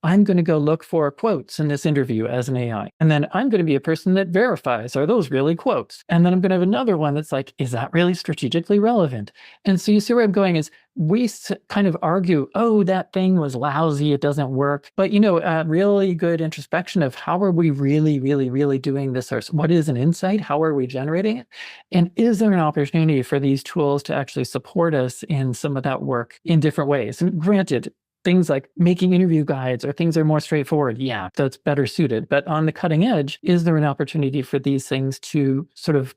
I'm going to go look for quotes in this interview as an AI. And then I'm going to be a person that verifies, are those really quotes? And then I'm going to have another one that's like, is that really strategically relevant? And so you see where I'm going is we kind of argue, oh, that thing was lousy, it doesn't work. But, really good introspection of how are we really doing this? What is an insight? How are we generating it? And is there an opportunity for these tools to actually support us in some of that work in different ways? And granted, things like making interview guides or things are more straightforward. Yeah, that's better suited. But on the cutting edge, is there an opportunity for these things to sort of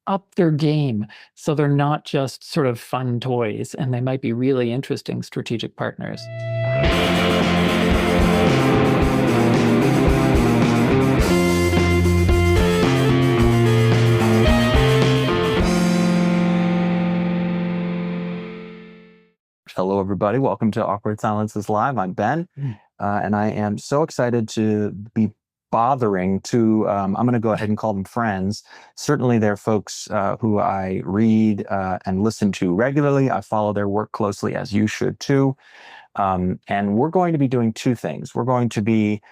up their game so they're not just sort of fun toys and they might be really interesting strategic partners? Hello, everybody. Welcome to Awkward Silences Live. I'm Ben, and I am so excited to be bothering to, I'm going to go ahead and call them friends. Certainly, they're folks who I read and listen to regularly. I follow their work closely, as you should too. And we're going to be doing two things. We're going to be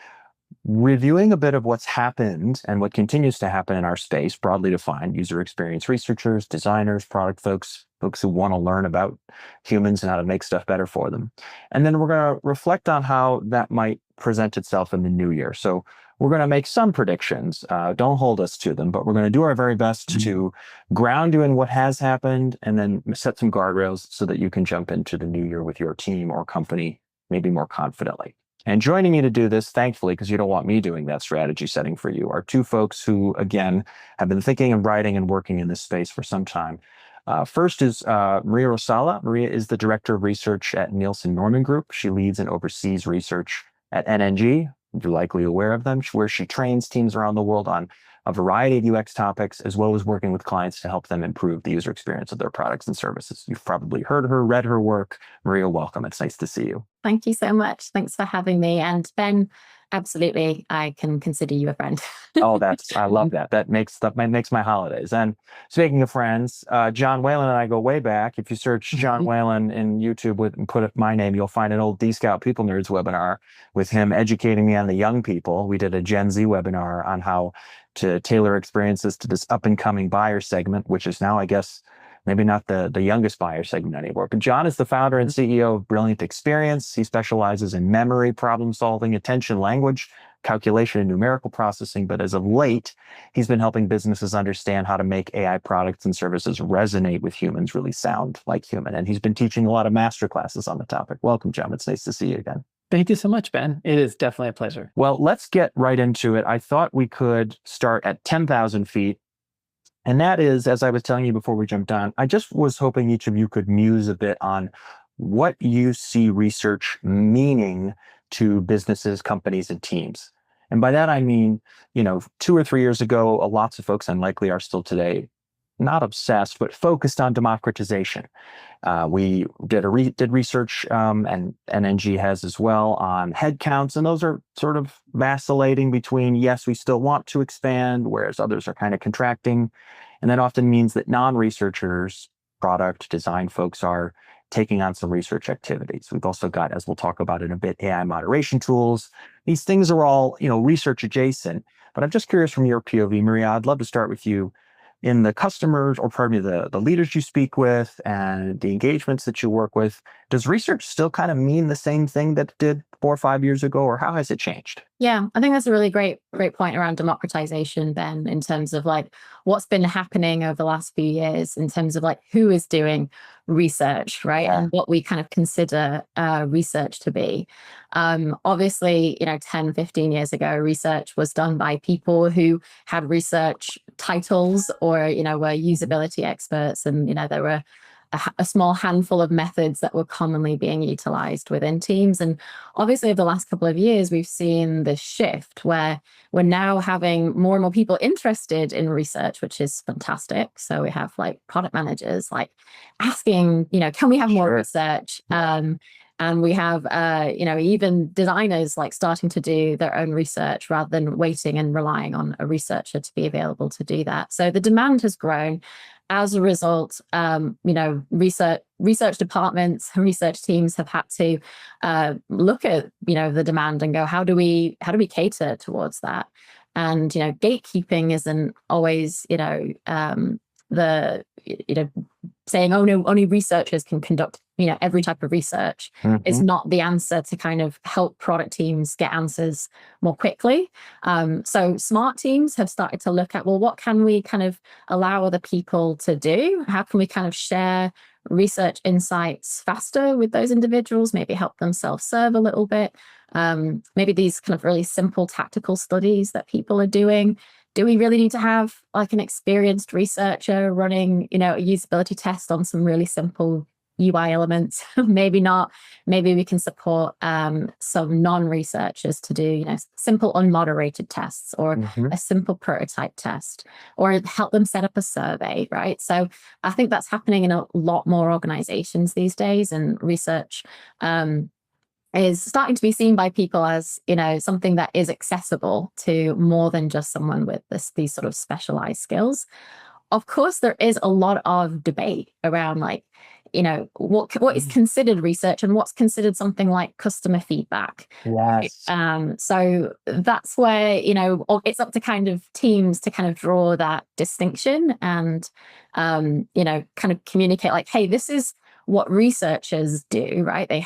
reviewing a bit of what's happened and what continues to happen in our space, broadly defined, user experience researchers, designers, product folks who want to learn about humans and how to make stuff better for them. And then we're going to reflect on how that might present itself in the new year. So we're going to make some predictions. Don't hold us to them, but we're going to do our very best to ground you in what has happened and then set some guardrails so that you can jump into the new year with your team or company maybe more confidently. And joining me to do this, thankfully, because you don't want me doing that strategy setting for you, are two folks who, again, have been thinking and writing and working in this space for some time. First is Maria Rosala. Maria is the Director of Research at Nielsen Norman Group. She leads and oversees research at NNG. You're likely aware of them, where she trains teams around the world on a variety of UX topics, as well as working with clients to help them improve the user experience of their products and services. You've probably heard her, read her work. Maria, welcome. It's nice to see you. Thank you so much. Thanks for having me. And Ben, absolutely, I can consider you a friend. I love that. That makes my holidays. And speaking of friends, John Whalen and I go way back. If you search John Whalen in YouTube and put up my name, you'll find an old D-Scout People Nerds webinar with him educating me on the young people. We did a Gen Z webinar on how to tailor experiences to this up-and-coming buyer segment, which is now, I guess, maybe not the youngest buyer segment anymore. But John is the founder and CEO of Brilliant Experience. He specializes in memory, problem solving, attention, language, calculation, and numerical processing. But as of late, he's been helping businesses understand how to make AI products and services resonate with humans, really sound like human. And he's been teaching a lot of master classes on the topic. Welcome, John. It's nice to see you again. Thank you so much, Ben. It is definitely a pleasure. Well, let's get right into it. I thought we could start at 10,000 feet. And that is, as I was telling you before we jumped on, I just was hoping each of you could muse a bit on what you see research meaning to businesses, companies, and teams. And by that, I mean, 2 or 3 years ago, lots of folks, and likely are still today, not obsessed, but focused on democratization. We did research, and NNG has as well, on headcounts, and those are sort of vacillating between, yes, we still want to expand, whereas others are kind of contracting. And that often means that non-researchers, product design folks, are taking on some research activities. We've also got, as we'll talk about in a bit, AI moderation tools. These things are all, research adjacent. But I'm just curious from your POV, Maria, I'd love to start with you. In the customers, or pardon me, the leaders you speak with and the engagements that you work with, does research still kind of mean the same thing that it did 4 or 5 years ago, or how has it changed? Yeah, I think that's a really great point around democratization, Ben, in terms of like what's been happening over the last few years in terms of like who is doing research, right? Yeah. And what we kind of consider research to be. Obviously, 10, 15 years ago, research was done by people who had research titles or, were usability experts. And, there were a small handful of methods that were commonly being utilized within teams. And obviously, over the last couple of years, we've seen this shift where we're now having more and more people interested in research, which is fantastic. So we have like product managers like asking, can we have more research? And we have, even designers like starting to do their own research rather than waiting and relying on a researcher to be available to do that. So the demand has grown. as a result, research departments, research teams have had to look at the demand and go, how do we cater towards that? And gatekeeping isn't always saying, oh no, only researchers can conduct every type of research. Is not the answer to kind of help product teams get answers more quickly. So smart teams have started to look at, well, what can we kind of allow other people to do? How can we kind of share research insights faster with those individuals, maybe help them self-serve a little bit? Maybe these kind of really simple tactical studies that people are doing. Do we really need to have like an experienced researcher running, a usability test on some really simple UI elements? Maybe not. Maybe we can support some non-researchers to do, simple unmoderated tests, or a simple prototype test, or help them set up a survey, right? So I think that's happening in a lot more organizations these days, and research is starting to be seen by people as something that is accessible to more than just someone with these sort of specialized skills. Of course, there is a lot of debate around what is considered research and what's considered something like customer feedback. Yes. So that's where it's up to kind of teams to kind of draw that distinction and kind of communicate like, hey, this is what researchers do, right? They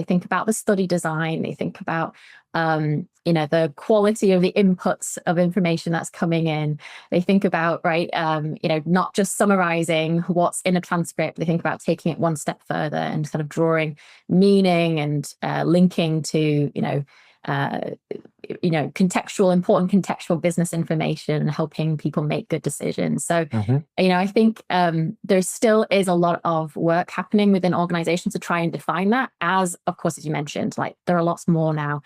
think about the study design, they think about the quality of the inputs of information that's coming in. They think about, right, not just summarizing what's in a transcript. They think about taking it one step further and kind of drawing meaning and linking to, important contextual business information and helping people make good decisions. So, I think there still is a lot of work happening within organizations to try and define that. As, of course, as you mentioned, like there are lots more now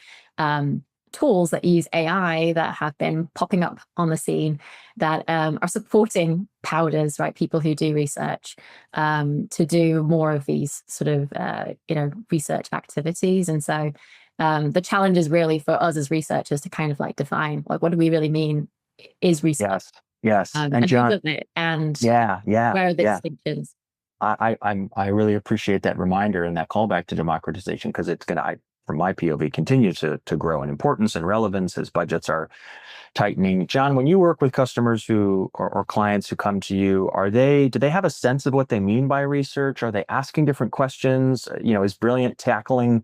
tools that use AI that have been popping up on the scene that are supporting powders, right? People who do research to do more of these sort of, research activities. And so the challenge is really for us as researchers to kind of like define, like, what do we really mean is research? Yes. And John, and where are the distinctions? I really appreciate that reminder and that callback to democratization, because it's going to, from my POV, continue to grow in importance and relevance as budgets are tightening. John, when you work with customers who or clients who come to you, do they have a sense of what they mean by research? Are they asking different questions? Is Brilliant tackling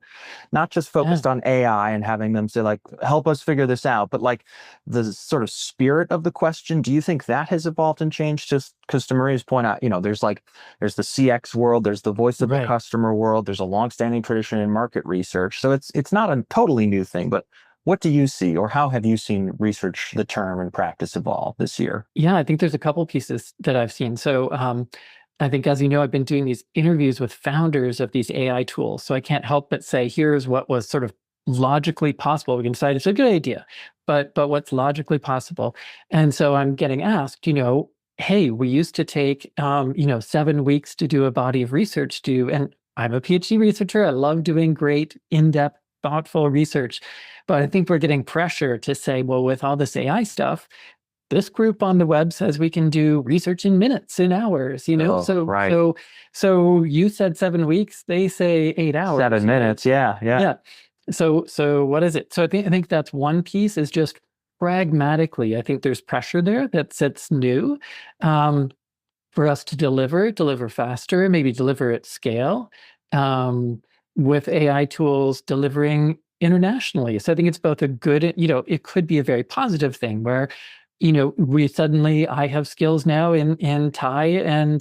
not just focused on AI and having them say like, help us figure this out, but like the sort of spirit of the question? Do you think that has evolved and changed? Just because to Maria's point out, there's the CX world, there's the voice of the customer world, there's a longstanding tradition in market research. So it's not a totally new thing, but what do you see, or how have you seen research, the term and practice, evolve this year? Yeah, I think there's a couple pieces that I've seen. So I think, as you know, I've been doing these interviews with founders of these AI tools. So I can't help but say, here's what was sort of logically possible. We can decide it's a good idea, but what's logically possible? And so I'm getting asked, hey, we used to take, 7 weeks to do a body of research and I'm a PhD researcher. I love doing great, in-depth, thoughtful research. But I think we're getting pressure to say, well, with all this AI stuff, this group on the web says we can do research in minutes, in hours, So you said 7 weeks, they say 8 hours. 7 minutes, yeah. So what is it? So I think that's one piece, is just pragmatically, I think there's pressure there that's new for us to deliver faster, maybe deliver at scale, with AI tools delivering internationally. So I think it's both a good, it could be a very positive thing where, I have skills now in Thai and,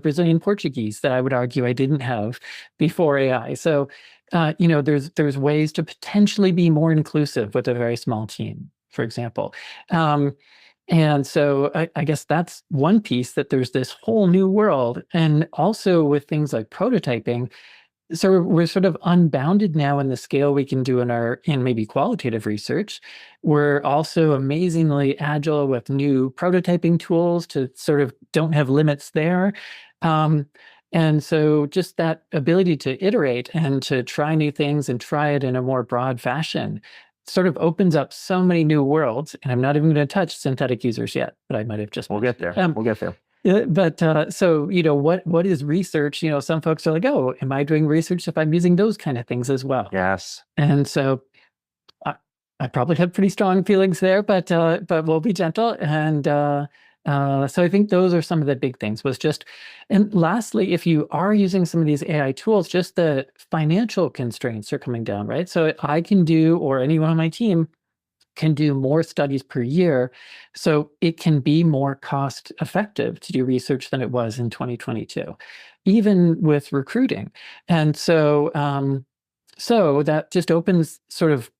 Brazilian Portuguese that I would argue I didn't have before AI. So, there's ways to potentially be more inclusive with a very small team, for example. And so I guess that's one piece, that there's this whole new world. And also with things like prototyping, so we're sort of unbounded now in the scale we can do in maybe qualitative research. We're also amazingly agile with new prototyping tools to sort of don't have limits there. And so just that ability to iterate and to try new things and try it in a more broad fashion sort of opens up so many new worlds. And I'm not even going to touch synthetic users yet, but I might have just. We'll get there. So, what is research? Some folks are like, oh, am I doing research if I'm using those kind of things as well? Yes. And so I probably have pretty strong feelings there, but we'll be gentle. And so I think those are some of the big things and lastly, if you are using some of these AI tools, just the financial constraints are coming down, right? So I can do, or anyone on my team can do more studies per year. So it can be more cost effective to do research than it was in 2022, even with recruiting. And so, so that just opens sort of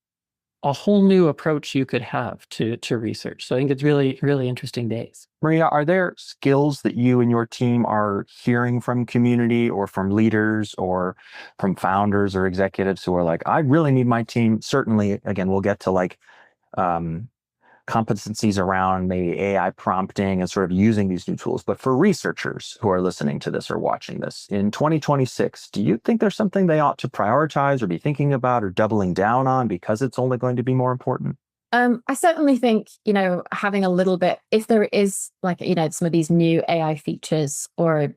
a whole new approach you could have to research. So I think it's really, really interesting days. Maria, are there skills that you and your team are hearing from community or from leaders or from founders or executives who are like, I really need my team? Certainly, again, we'll get to like competencies around maybe AI prompting and sort of using these new tools. But for researchers who are listening to this or watching this in 2026, do you think there's something they ought to prioritize or be thinking about or doubling down on because it's only going to be more important? I certainly think, having a little bit, if there is like, some of these new AI features or,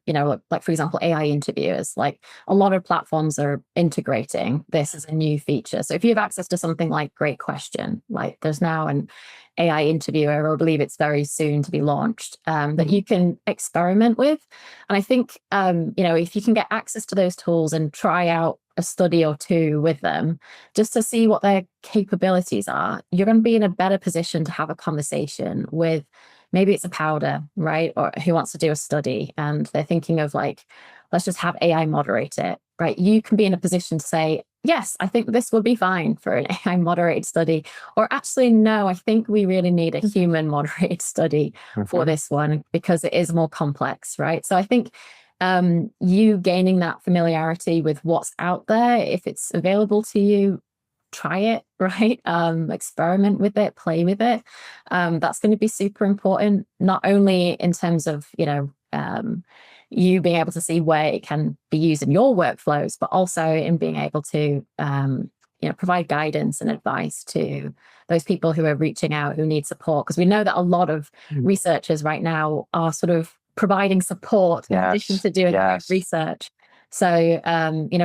like for example, AI interviewers, like a lot of platforms are integrating this as a new feature. So if you have access to something like Great Question, like there's now an AI interviewer, or I believe it's very soon to be launched, that you can experiment with. And I think, if you can get access to those tools and try out a study or two with them just to see what their capabilities are, you're going to be in a better position to have a conversation with, maybe it's a powder, right? Or who wants to do a study and they're thinking of like, let's just have AI moderate it, right? You can be in a position to say, yes, I think this would be fine for an AI moderated study. Or actually, no, I think we really need a human moderated study for this one because it is more complex, right? So I think you gaining that familiarity with what's out there, if it's available to you, try it, right? Experiment with it, play with it. That's going to be super important, not only in terms of, you being able to see where it can be used in your workflows, but also in being able to, provide guidance and advice to those people who are reaching out, who need support. Because we know that a lot of researchers right now are sort of providing support in addition to doing research. So,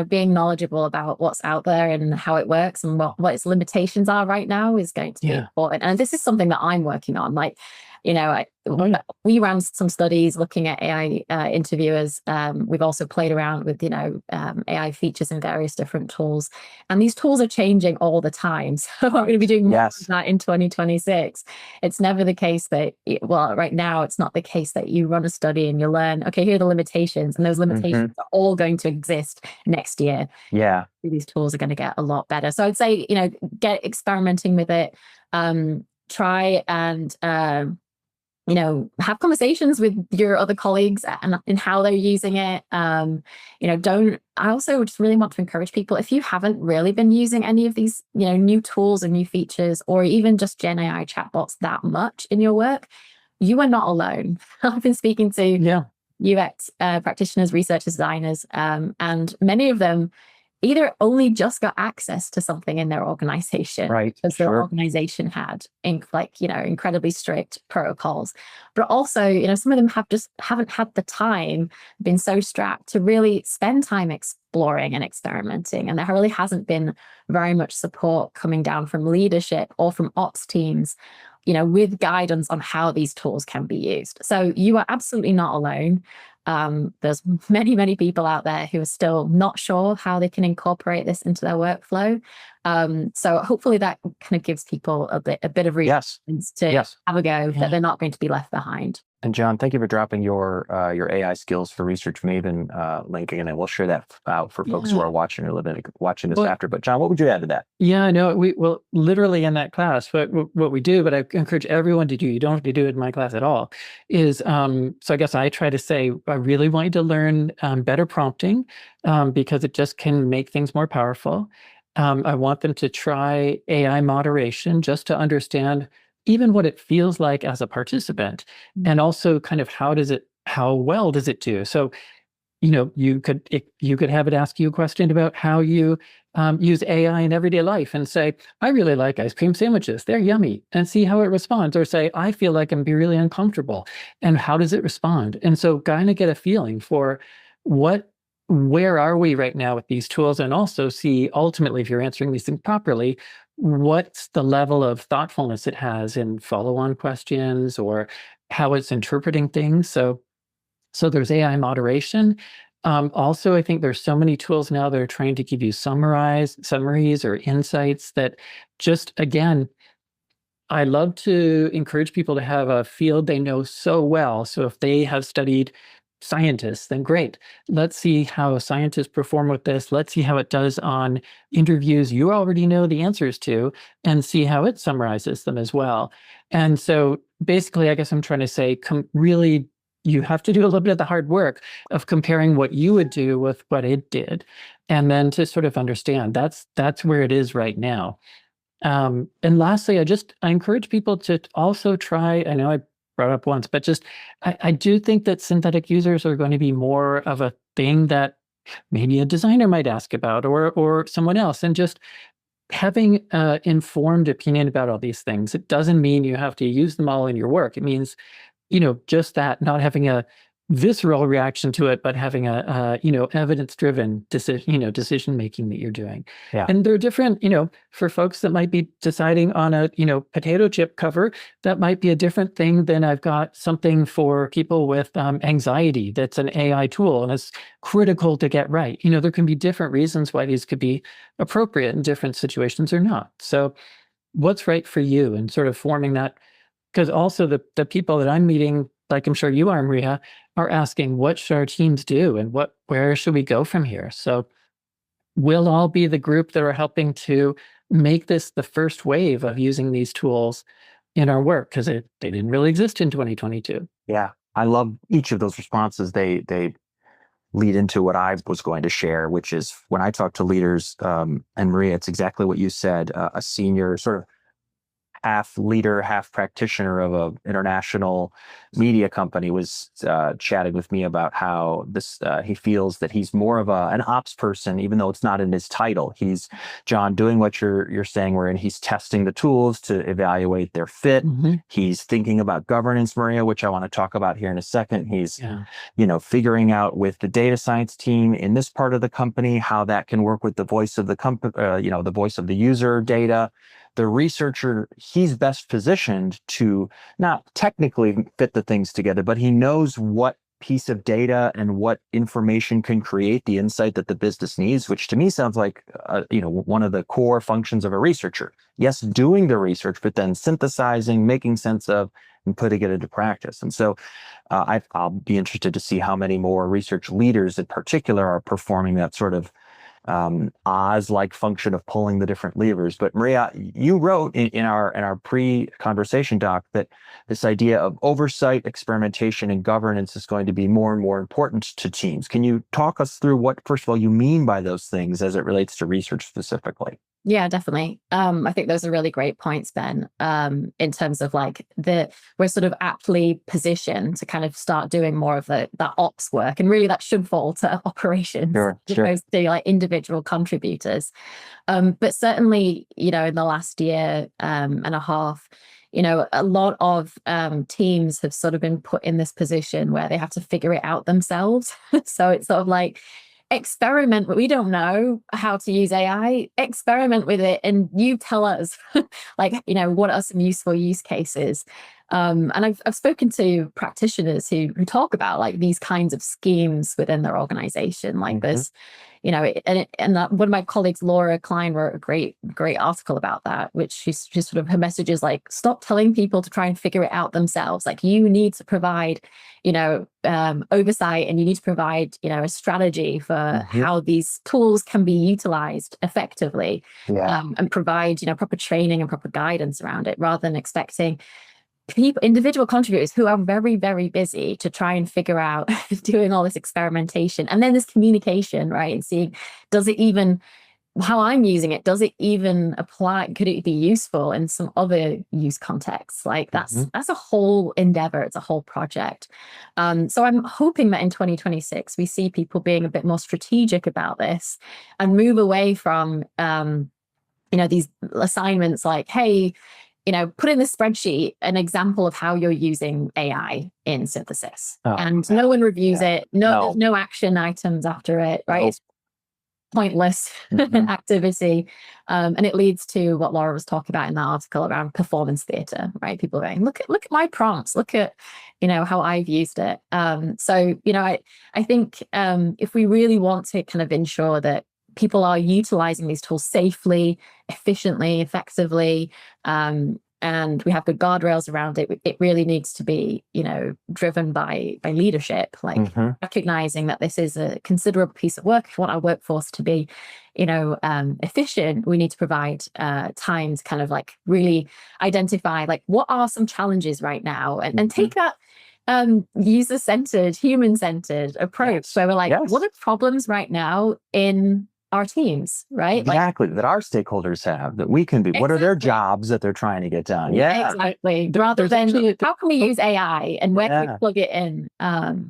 being knowledgeable about what's out there and how it works and what its limitations are right now is going to be important. And this is something that I'm working on. Like, we ran some studies looking at AI interviewers. We've also played around with, AI features in various different tools. And these tools are changing all the time. So I'm going to be doing more of that in 2026. It's never the case that, right now, it's not the case that you run a study and you learn, okay, here are the limitations. And those limitations are all going to exist next year. Yeah. These tools are going to get a lot better. So I'd say, get experimenting with it. Try and, have conversations with your other colleagues and how they're using it. I also just really want to encourage people, if you haven't really been using any of these, new tools and new features, or even just Gen AI chatbots that much in your work, you are not alone. I've been speaking to UX practitioners, researchers, designers, and many of them either only just got access to something in their organization, right? Because their organization had incredibly strict protocols, but also, some of them haven't had the time, been so strapped to really spend time exploring and experimenting. And there really hasn't been very much support coming down from leadership or from ops teams, with guidance on how these tools can be used. So you are absolutely not alone. There's many, many people out there who are still not sure how they can incorporate this into their workflow. So hopefully that kind of gives people a bit of reasons to have a go, that they're not going to be left behind. And John, thank you for dropping your AI skills for Research Maven link, and we'll share that out for folks who are watching or watching this after. But John, what would you add to that? Yeah, no, we will literally in that class, what we do, but I encourage everyone to do, you don't have to do it in my class at all, is, so I guess I try to say, I really want you to learn better prompting because it just can make things more powerful. I want them to try AI moderation just to understand even what it feels like as a participant, and also kind of how well does it do? So, you could have it ask you a question about how you use AI in everyday life and say, I really like ice cream sandwiches. They're yummy, and see how it responds. Or say, I feel like I'm really uncomfortable, and how does it respond? And so kind of get a feeling for where are we right now with these tools, and also see ultimately, if you're answering these things properly, what's the level of thoughtfulness it has in follow-on questions or how it's interpreting things. So there's AI moderation. Also, I think there's so many tools now that are trying to give you summaries or insights that just, again, I love to encourage people to have a field they know so well. So if they have studied scientists, then great. Let's see how scientists perform with this. Let's see how it does on interviews you already know the answers to, and see how it summarizes them as well. And so basically, I guess I'm trying to say, really, you have to do a little bit of the hard work of comparing what you would do with what it did, and then to sort of understand that's where it is right now. And lastly, I encourage people to also try, I know I brought up once, but just, I do think that synthetic users are going to be more of a thing that maybe a designer might ask about, or someone else, and just having an informed opinion about all these things. It doesn't mean you have to use them all in your work. It means, just that, not having a visceral reaction to it, but having a evidence-driven decision making that you're doing. Yeah. And there are different, for folks that might be deciding on a, potato chip cover, that might be a different thing than I've got something for people with anxiety that's an AI tool and it's critical to get right. There can be different reasons why these could be appropriate in different situations or not. So what's right for you, and sort of forming that, because also the people that I'm meeting, like I'm sure you are, Maria, are asking, what should our teams do, and where should we go from here? So we'll all be the group that are helping to make this the first wave of using these tools in our work, because they didn't really exist in 2022. Yeah, I love each of those responses. They lead into what I was going to share, which is when I talk to leaders, and Maria, it's exactly what you said, a senior sort of half leader, half practitioner of an international media company was chatting with me about how he feels that he's more of an ops person, even though it's not in his title. He's, John, doing what you're saying, wherein he's testing the tools to evaluate their fit. Mm-hmm. He's thinking about governance, Maria, which I want to talk about here in a second. He's, figuring out with the data science team in this part of the company, how that can work with the voice of the company, the voice of the user data. The researcher, he's best positioned to not technically fit the things together, but he knows what piece of data and what information can create the insight that the business needs, which to me sounds like, one of the core functions of a researcher. Yes, doing the research, but then synthesizing, making sense of, and putting it into practice. And so I'll be interested to see how many more research leaders in particular are performing that sort of Oz-like function of pulling the different levers. But Maria, you wrote in our pre-conversation doc that this idea of oversight, experimentation, and governance is going to be more and more important to teams. Can you talk us through what, first of all, you mean by those things as it relates to research specifically? Yeah, definitely. I think those are really great points, Ben, in terms of like we're sort of aptly positioned to kind of start doing more of that ops work. And really that should fall to operations as opposed to like individual contributors. But certainly, in the last year and a half, a lot of teams have sort of been put in this position where they have to figure it out themselves. So it's sort of like, experiment, but we don't know how to use AI. Experiment with it, and you tell us, what are some useful use cases? And I've spoken to practitioners who talk about like these kinds of schemes within their organization, like this, and one of my colleagues, Laura Klein, wrote a great article about that, which she's sort of, her message is like, stop telling people to try and figure it out themselves. Like you need to provide, oversight, and you need to provide, a strategy for how these tools can be utilized effectively, and provide, proper training and proper guidance around it, rather than expecting individual contributors who are very, very busy to try and figure out doing all this experimentation, and then this communication, right? And seeing, does it even how I'm using it, does it even apply? Could it be useful in some other use contexts? Like that's a whole endeavor. It's a whole project. So I'm hoping that in 2026, we see people being a bit more strategic about this and move away from, these assignments like, hey, put in this spreadsheet an example of how you're using AI in synthesis. And no one reviews it. There's no action items after it, right? It's pointless activity. And it leads to what Laura was talking about in that article around performance theater, right? People are going, look at my prompts, look at, how I've used it. So, I think if we really want to kind of ensure that people are utilizing these tools safely, efficiently, effectively, and we have good guardrails around it, it really needs to be, driven by leadership, like recognizing that this is a considerable piece of work. If we want our workforce to be, efficient, we need to provide time to kind of like really identify like what are some challenges right now, and take that user-centered, human-centered approach where we're like, what are problems right now in our teams, right? Exactly. That our stakeholders have, that we can be. What are their jobs that they're trying to get done? Yeah. Exactly. Rather than how can we use AI and where can we plug it in?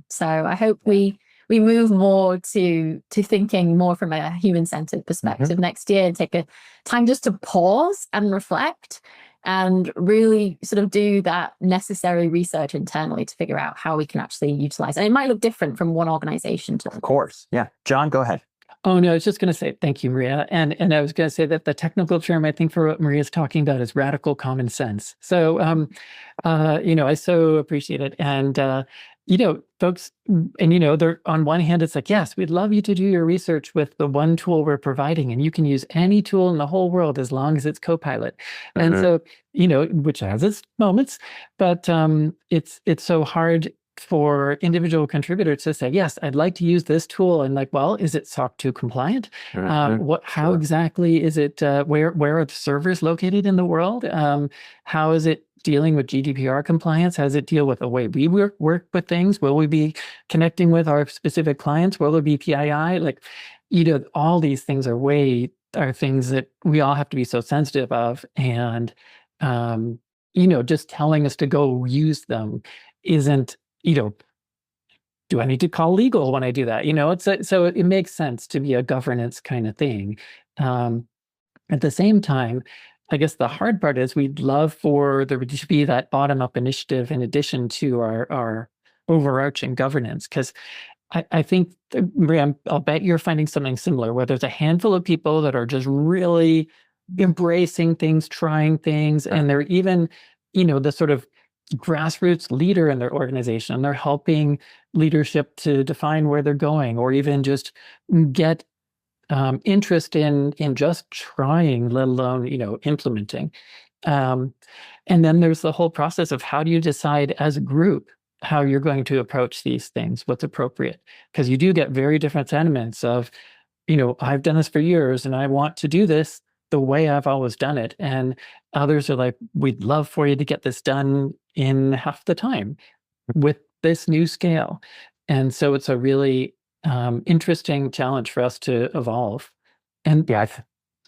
So I hope we move more to thinking more from a human-centered perspective next year, and take a time just to pause and reflect and really sort of do that necessary research internally to figure out how we can actually utilize it. And it might look different from one organization to Of course. Yeah. John, go ahead. Oh, no, I was just going to say, thank you, Maria. And I was going to say that the technical term, I think, for what Maria's talking about is radical common sense. So, I so appreciate it. And, folks, and, they're on one hand, it's like, yes, we'd love you to do your research with the one tool we're providing, and you can use any tool in the whole world as long as it's Copilot. And so, which has its moments, but it's so hard for individual contributors to say, yes, I'd like to use this tool, and like, well, is it SOC 2 compliant? How exactly is it? Where are the servers located in the world? How is it dealing with GDPR compliance? How does it deal with the way we work with things? Will we be connecting with our specific clients? Will there be PII? Like, all these things are things that we all have to be so sensitive of, and just telling us to go use them isn't. Do I need to call legal when I do that? So it makes sense to be a governance kind of thing. At the same time, I guess the hard part is we'd love for there to be that bottom-up initiative in addition to our overarching governance, because I think, Maria, I'll bet you're finding something similar, where there's a handful of people that are just really embracing things, trying things, and they're even, the sort of grassroots leader in their organization. They're helping leadership to define where they're going, or even just get interest in just trying, let alone implementing. And then there's the whole process of how do you decide as a group how you're going to approach these things, what's appropriate, because you do get very different sentiments of, I've done this for years and I want to do this the way I've always done it, and others are like, we'd love for you to get this done in half the time with this new scale. And so it's a really interesting challenge for us to evolve. And go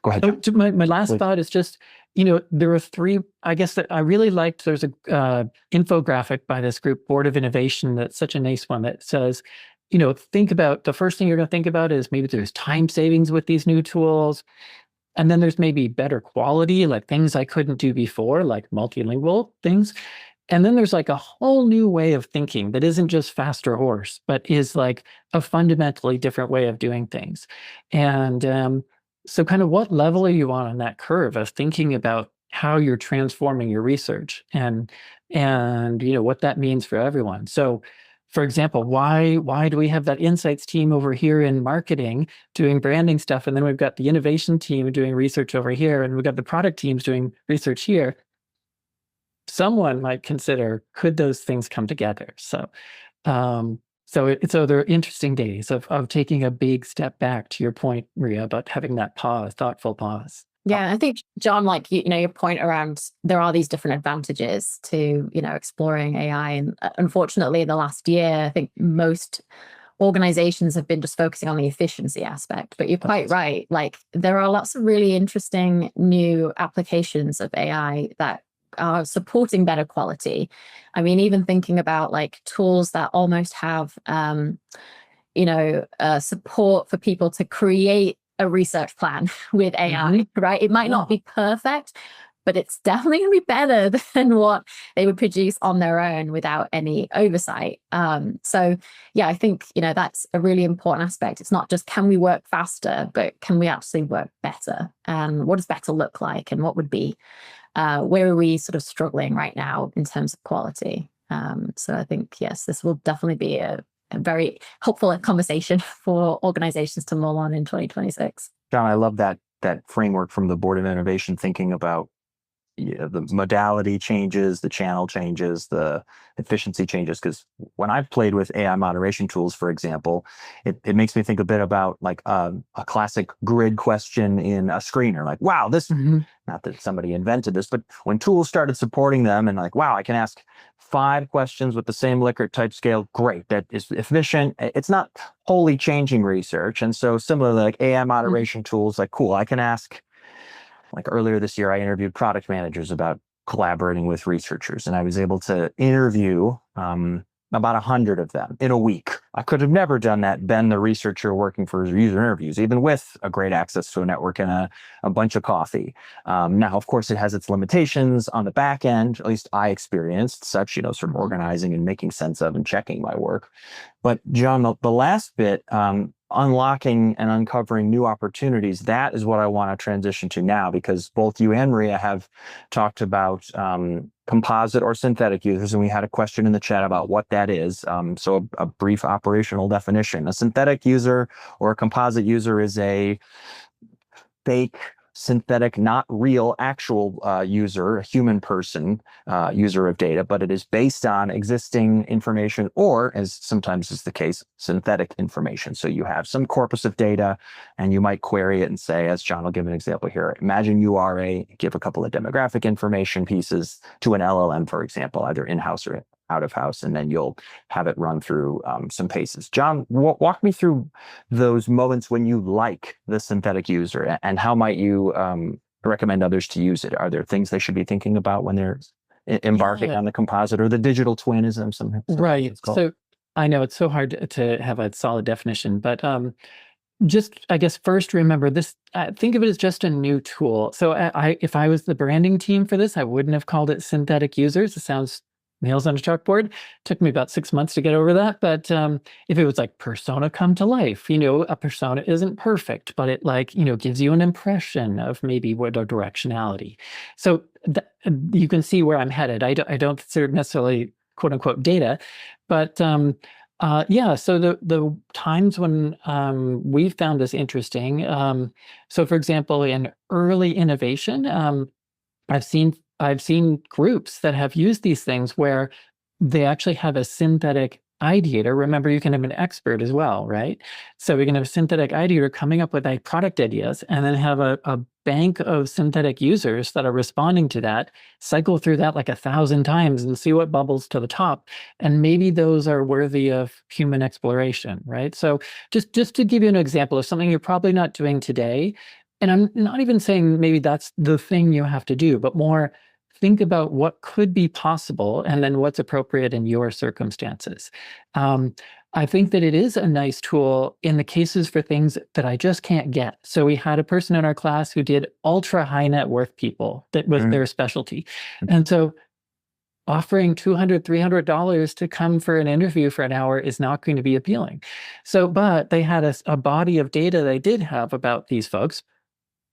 ahead. So my last thought is just, there are three, I guess, that I really liked. There's a infographic by this group, Board of Innovation, that's such a nice one, that says, think about, the first thing you're going to think about is maybe there's time savings with these new tools. And then there's maybe better quality, like things I couldn't do before, like multilingual things. And then there's like a whole new way of thinking that isn't just faster horse, but is like a fundamentally different way of doing things. And so kind of what level are you on that curve of thinking about how you're transforming your research and what that means for everyone? So, for example, why do we have that insights team over here in marketing doing branding stuff, and then we've got the innovation team doing research over here, and we've got the product teams doing research here? Someone might consider, could those things come together? So they're interesting days of taking a big step back, to your point, Maria, about having that thoughtful pause. Yeah, I think, John, like, your point around there are these different advantages to, exploring AI. And unfortunately, in the last year, I think most organizations have been just focusing on the efficiency aspect. But you're quite right. Like, there are lots of really interesting new applications of AI that are supporting better quality. I mean, even thinking about like tools that almost have, support for people to create a research plan with AI, right? It might not be perfect, but it's definitely going to be better than what they would produce on their own without any oversight. So yeah, I think, that's a really important aspect. It's not just can we work faster, but can we actually work better? And what does better look like? And what would be, where are we sort of struggling right now in terms of quality? So I think, yes, this will definitely be a very helpful conversation for organizations to mull on in 2026. John, I love that framework from the Board of Innovation, thinking about the modality changes, the channel changes, the efficiency changes. Because when I've played with AI moderation tools, for example, it makes me think a bit about like a classic grid question in a screener. Like, wow, this, not that somebody invented this, but when tools started supporting them and like, wow, I can ask 5 questions with the same Likert type scale. Great. That is efficient. It's not wholly changing research. And so similarly, like AI moderation tools, like, cool, I can ask. Like earlier this year, I interviewed product managers about collaborating with researchers, and I was able to interview about 100 of them in a week. I could have never done that, been the researcher working for user interviews, even with a great access to a network and a bunch of coffee. Now, of course, it has its limitations on the back end. At least I experienced such, sort of organizing and making sense of and checking my work. But John, the last bit, unlocking and uncovering new opportunities, that is what I want to transition to now, because both you and Maria have talked about composite or synthetic users, and we had a question in the chat about what that is. So a brief operational definition. A synthetic user or a composite user is a fake, synthetic, not real, actual user, a human person, user of data, but it is based on existing information, or, as sometimes is the case, synthetic information. So you have some corpus of data and you might query it and say, as John will give an example here, imagine you are give a couple of demographic information pieces to an LLM, for example, either in-house or out of house, and then you'll have it run through some paces. John, walk me through those moments when you like the synthetic user, and how might you recommend others to use it? Are there things they should be thinking about when they're embarking on the composite or the digital twin, as some right? So I know it's so hard to have a solid definition, but just, I guess, first remember this. Think of it as just a new tool. So if I was the branding team for this, I wouldn't have called it synthetic users. It sounds nails on a chalkboard. Took me about 6 months to get over that. But if it was like persona come to life, a persona isn't perfect, but it gives you an impression of maybe what a directionality. So you can see where I'm headed. I don't consider it necessarily quote unquote data, but so the times when we've found this interesting. So for example, in early innovation, I've seen groups that have used these things where they actually have a synthetic ideator. Remember, you can have an expert as well, right? So we can have a synthetic ideator coming up with product ideas, and then have a bank of synthetic users that are responding to that, cycle through that like 1,000 times and see what bubbles to the top. And maybe those are worthy of human exploration, right? So just to give you an example of something you're probably not doing today, and I'm not even saying maybe that's the thing you have to do, but more think about what could be possible and then what's appropriate in your circumstances. I think that it is a nice tool in the cases for things that I just can't get. So we had a person in our class who did ultra high net worth people. That was their specialty. And so offering $200, $300 to come for an interview for an hour is not going to be appealing. So, but they had a body of data they did have about these folks.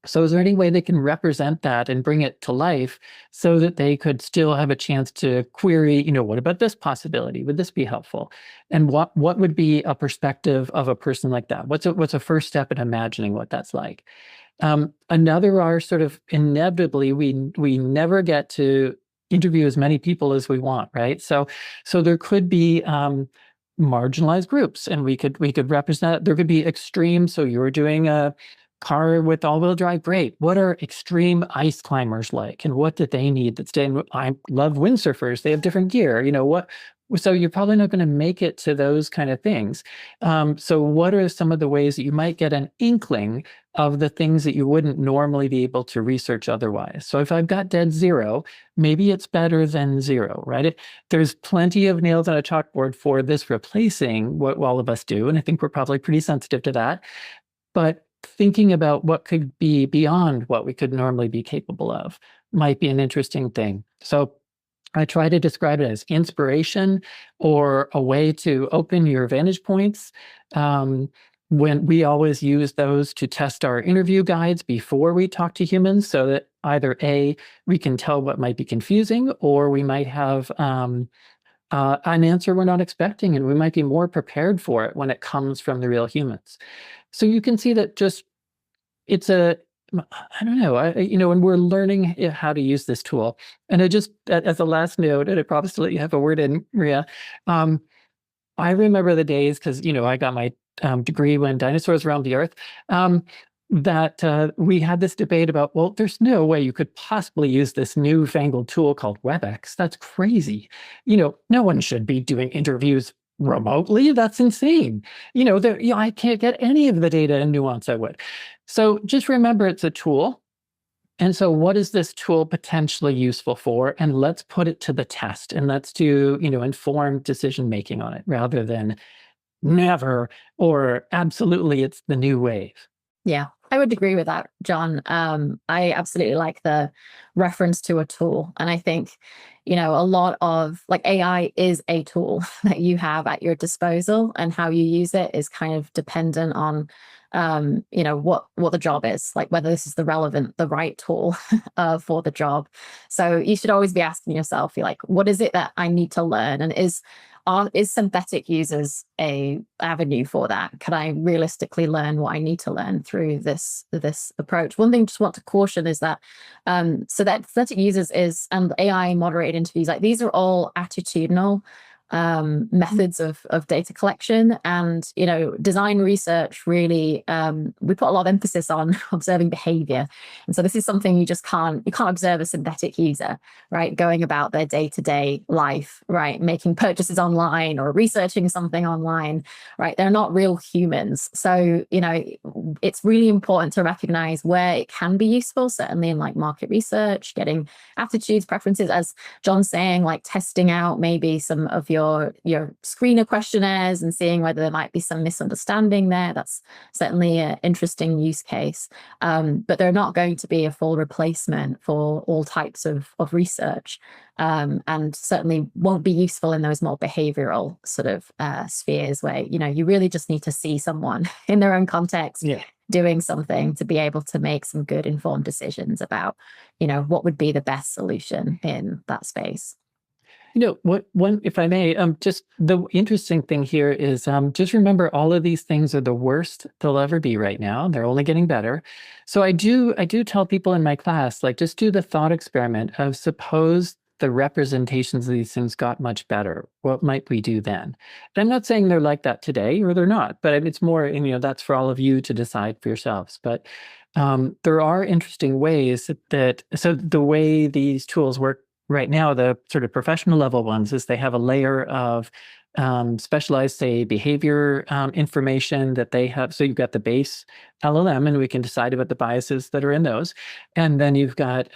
So is there any way they can represent that and bring it to life so that they could still have a chance to query, what about this possibility? Would this be helpful? And what would be a perspective of a person like that? What's a first step in imagining what that's like? Another are sort of inevitably, we never get to interview as many people as we want, right? So there could be marginalized groups, and we could represent, there could be extremes. So you're doing a car with all-wheel drive, great. What are extreme ice climbers like, and what do they need? I love windsurfers. They have different gear. So you're probably not going to make it to those kind of things. So what are some of the ways that you might get an inkling of the things that you wouldn't normally be able to research otherwise? So if I've got dead zero, maybe it's better than zero, right? There's plenty of nails on a chalkboard for this replacing what all of us do. And I think we're probably pretty sensitive to that. But thinking about what could be beyond what we could normally be capable of might be an interesting thing. So I try to describe it as inspiration or a way to open your vantage points. When we always use those to test our interview guides before we talk to humans, so that either A, we can tell what might be confusing, or we might have an answer we're not expecting, and we might be more prepared for it when it comes from the real humans. So you can see that just it's a I don't know. When we're learning how to use this tool, and as a last note, and I promise to let you have a word in, Maria. I remember the days because I got my degree when dinosaurs roamed the earth. That we had this debate about, well, there's no way you could possibly use this newfangled tool called WebEx. That's crazy. No one should be doing interviews remotely. That's insane. I can't get any of the data and nuance I would. So just remember it's a tool. And so what is this tool potentially useful for? And let's put it to the test, and let's do, informed decision-making on it rather than never or absolutely it's the new wave. Yeah, I would agree with that, John. I absolutely like the reference to a tool. And I think, a lot of AI is a tool that you have at your disposal, and how you use it is kind of dependent on, what the job is, whether this is the right tool for the job. So you should always be asking yourself, what is it that I need to learn? And is synthetic users a avenue for that? Can I realistically learn what I need to learn through this approach? One thing I just want to caution is that so that synthetic users and AI moderated interviews, these are all attitudinal methods of data collection. And design research really, we put a lot of emphasis on observing behavior. And so this is something you can't observe a synthetic user, right, going about their day-to-day life, right, making purchases online or researching something online, right? They're not real humans. So it's really important to recognize where it can be useful, certainly in market research, getting attitudes, preferences, as John's saying, testing out maybe some of your screener questionnaires and seeing whether there might be some misunderstanding there. That's certainly an interesting use case. But they're not going to be a full replacement for all types of research, and certainly won't be useful in those more behavioral sort of spheres where, you really just need to see someone in their own context. Yeah. Doing something to be able to make some good informed decisions about, what would be the best solution in that space. If I may, just the interesting thing here is just remember all of these things are the worst they'll ever be right now. They're only getting better. So I do tell people in my class, just do the thought experiment of suppose the representations of these things got much better. What might we do then? And I'm not saying they're like that today or they're not, but it's more, that's for all of you to decide for yourselves. But there are interesting ways so the way these tools work right now, the sort of professional level ones, is they have a layer of specialized, say, behavior information that they have. So you've got the base LLM, and we can decide about the biases that are in those. And then you've got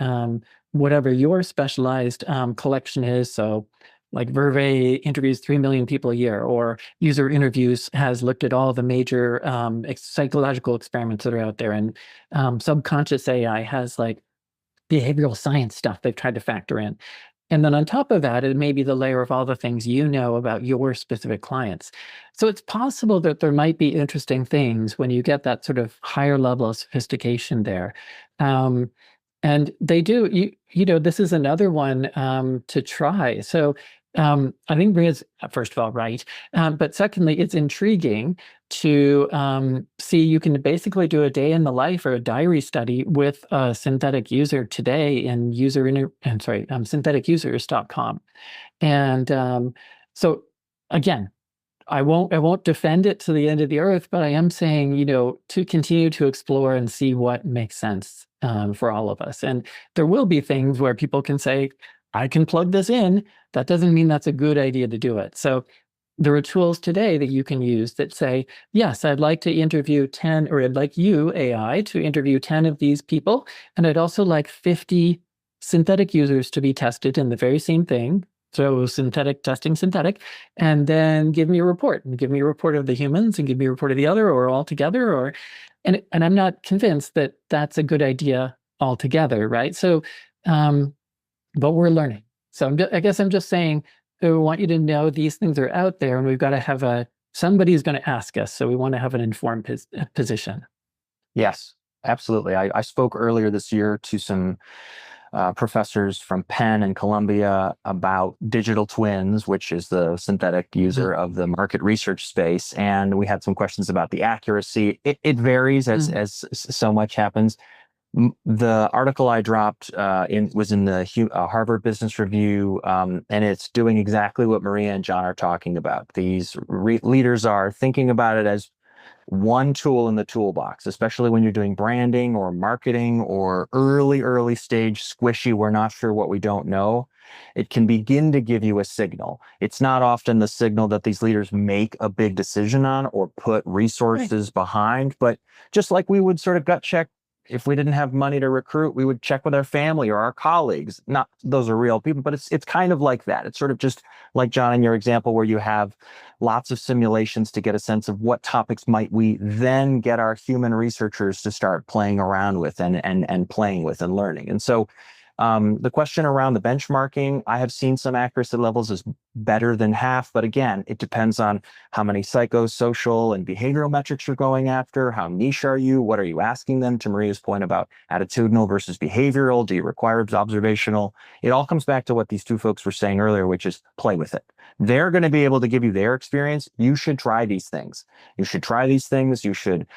whatever your specialized collection is. So Verve interviews 3 million people a year, or User Interviews has looked at all the major psychological experiments that are out there. And Subconscious AI has behavioral science stuff they've tried to factor in. And then on top of that, it may be the layer of all the things about your specific clients. So it's possible that there might be interesting things when you get that sort of higher level of sophistication there. And they do, this is another one to try. So I think Maria's, first of all, right. But secondly, it's intriguing to see you can basically do a day in the life or a diary study with a synthetic user today in syntheticusers.com. And so again, I won't defend it to the end of the earth, but I am saying, to continue to explore and see what makes sense for all of us. And there will be things where people can say, I can plug this in. That doesn't mean that's a good idea to do it. So there are tools today that you can use that say, yes, I'd like to interview 10, or I'd like you, AI, to interview 10 of these people. And I'd also like 50 synthetic users to be tested in the very same thing. So synthetic testing synthetic, and then give me a report, and give me a report of the humans, and give me a report of the other, or all together, and I'm not convinced that that's a good idea altogether, right? So, but we're learning. So I guess I'm just saying, we want you to know these things are out there, and we've got to have somebody's going to ask us. So we want to have an informed position. Yes, absolutely. I spoke earlier this year to some professors from Penn and Columbia about digital twins, which is the synthetic user of the market research space. And we had some questions about the accuracy. It varies as so much happens. The article I dropped was in the Harvard Business Review, and it's doing exactly what Maria and John are talking about. These leaders are thinking about it as one tool in the toolbox, especially when you're doing branding or marketing or early stage squishy, we're not sure what we don't know. It can begin to give you a signal. It's not often the signal that these leaders make a big decision on or put resources behind, but just like we would sort of gut check if we didn't have money to recruit, we would check with our family or our colleagues. Not those are real people, but it's kind of like that. It's sort of just like, John, in your example, where you have lots of simulations to get a sense of what topics might we then get our human researchers to start playing around with and playing with and learning. And so the question around the benchmarking, I have seen some accuracy levels as better than half, but again, it depends on how many psychosocial and behavioral metrics you're going after. How niche are you? What are you asking them? To Maria's point about attitudinal versus behavioral, do you require observational? It all comes back to what these two folks were saying earlier, which is play with it. They're going to be able to give you their experience. You should try these things. You should try these things. You should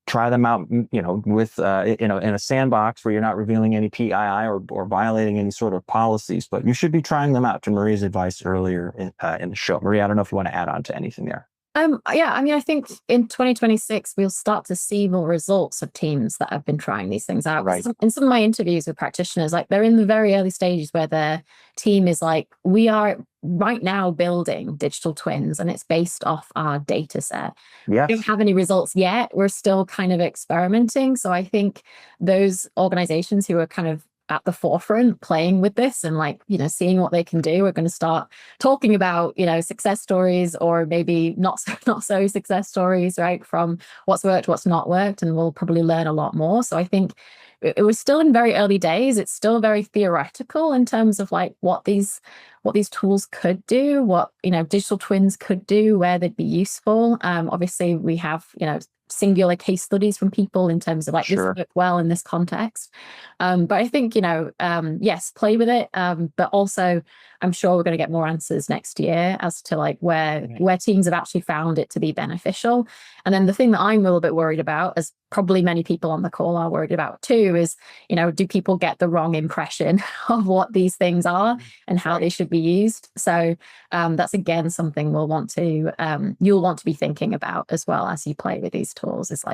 try them out, with in a sandbox where you're not revealing any PII or violating any sort of policies. But you should be trying them out. To Maria's advice earlier in the show, Maria, I don't know if you want to add on to anything there. Yeah, I mean, I think in 2026, we'll start to see more results of teams that have been trying these things out. Right. In some of my interviews with practitioners, like they're in the very early stages where their team is like, we are right now building digital twins and it's based off our data set. Yes. We don't have any results yet. We're still kind of experimenting. So I think those organizations who are kind of at the forefront playing with this and seeing what they can do, we're going to start talking about success stories, or maybe not so success stories, right, from what's worked, what's not worked, and we'll probably learn a lot more. So I think it was still in very early days. It's still very theoretical in terms of what these tools could do, what digital twins could do, where they'd be useful. Obviously we have singular case studies from people in terms of this worked well in this context. But I think, yes, play with it. But also I'm sure we're going to get more answers next year as to where teams have actually found it to be beneficial. And then the thing that I'm a little bit worried about, as probably many people on the call are worried about too, is, do people get the wrong impression of what these things are and how they should be used? So that's again something you'll want to be thinking about as well as you play with these tools. Is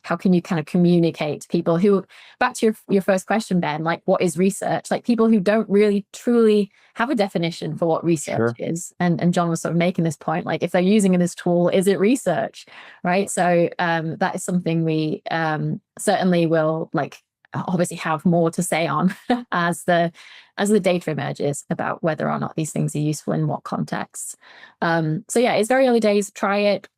how can you kind of communicate to people who, back to your first question, Ben, what is research? People who don't really truly have a definition for what research is. And John was sort of making this point, if they're using this tool, is it research? Right. So that is something we certainly will obviously have more to say on as the data emerges about whether or not these things are useful in what contexts. So yeah, it's very early days. Try it.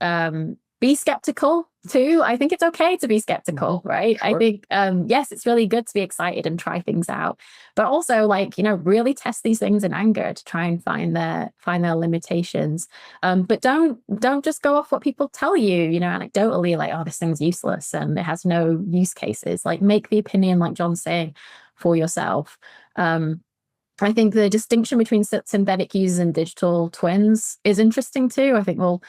Be skeptical too. I think it's okay to be skeptical, right? I think yes, it's really good to be excited and try things out, but also really test these things in anger to try and find their limitations. But don't just go off what people tell you, anecdotally, oh, this thing's useless and it has no use cases. Make the opinion, like John's saying, for yourself. I think the distinction between synthetic users and digital twins is interesting too. I think we'll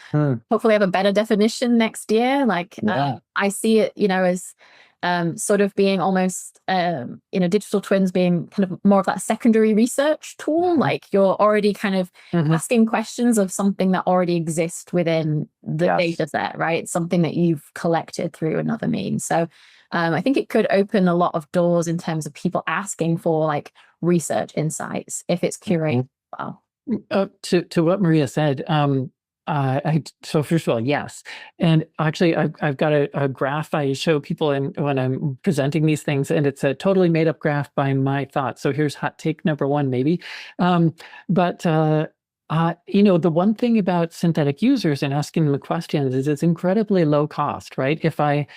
hopefully have a better definition next year. I see it, as sort of being almost, digital twins being kind of more of that secondary research tool. You're already kind of asking questions of something that already exists within the data set, right? Something that you've collected through another means. So I think it could open a lot of doors in terms of people asking for like research insights if it's curated well. To what Maria said, so first of all, yes. And actually, I've got a graph I show people when I'm presenting these things, and it's a totally made up graph by my thoughts. So here's hot take number one, maybe. The one thing about synthetic users and asking them the questions is it's incredibly low cost, right? If I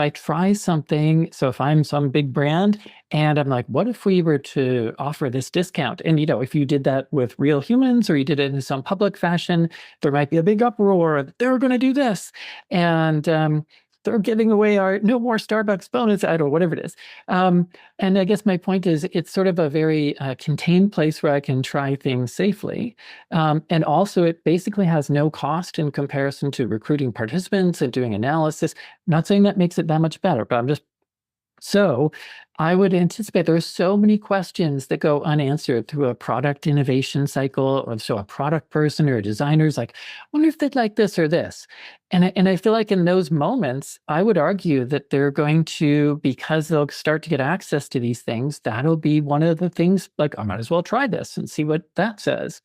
try something, so if I'm some big brand and I'm like, what if we were to offer this discount? And if you did that with real humans or you did it in some public fashion, there might be a big uproar. They're going to do this, and they're giving away our no more Starbucks bonus, I don't know, whatever it is. And I guess my point is it's sort of a very contained place where I can try things safely. And also it basically has no cost in comparison to recruiting participants and doing analysis. I'm not saying that makes it that much better, but so I would anticipate there's so many questions that go unanswered through a product innovation cycle, or so a product person or a designer's like, I wonder if they'd like this or this. And I feel like in those moments, I would argue that they're going to, because they'll start to get access to these things, that'll be one of the things, like, I might as well try this and see what that says.